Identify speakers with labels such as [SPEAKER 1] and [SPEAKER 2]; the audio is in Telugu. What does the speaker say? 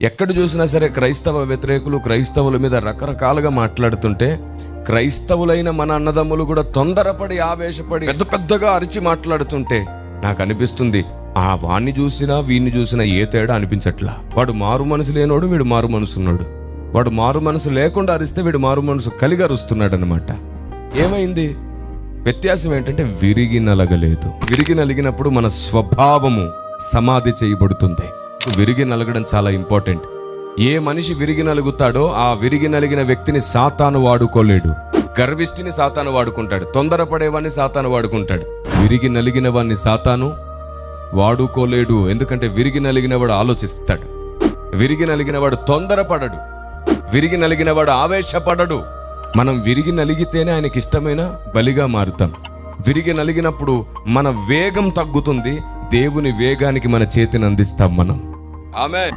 [SPEAKER 1] ఎక్కడ చూసినా సరే క్రైస్తవ వ్యతిరేకులు క్రైస్తవుల మీద రకరకాలుగా మాట్లాడుతుంటే, క్రైస్తవులైన మన అన్నదమ్ములు కూడా తొందరపడి ఆవేశపడి పెద్ద పెద్దగా అరిచి మాట్లాడుతుంటే నాకు అనిపిస్తుంది, ఆ వాణ్ణి చూసినా వీణ్ణి చూసినా ఏ తేడా అనిపించట్లా. వాడు మారు మనసు లేనోడు, వీడు మారు మనసున్నాడు. వాడు మారు మనసు లేకుండా అరిస్తే వీడు మారు మనసు కలిగి అరుస్తున్నాడు అనమాట. ఏమైంది? వ్యత్యాసం ఏంటంటే విరిగి నలగలేదు. విరిగి నలిగినప్పుడు మన స్వభావము సమాధి చేయబడుతుంది. విరిగి నలగడం చాలా ఇంపార్టెంట్. ఏ మనిషి విరిగి నలుగుతాడో ఆ విరిగి నలిగిన వ్యక్తిని సాతాను వాడుకోలేడు. గర్విష్ఠిని సాతాను వాడుకుంటాడు, తొందరపడేవాడిని సాతాను వాడుకుంటాడు. విరిగి నలిగిన వాడిని సాతాను వాడుకోలేడు. ఎందుకంటే విరిగి నలిగిన వాడు ఆలోచిస్తాడు, విరిగి నలిగిన వాడు తొందరపడడు, విరిగి నలిగిన వాడు ఆవేశపడడు. మనం విరిగి నలిగితేనే ఆయనకి ఇష్టమైన బలిగా మారుతాం. విరిగి నలిగినప్పుడు మన వేగం తగ్గుతుంది, దేవుని వేగానికి మన చేతిని అందిస్తాం మనం. ఆమేన్.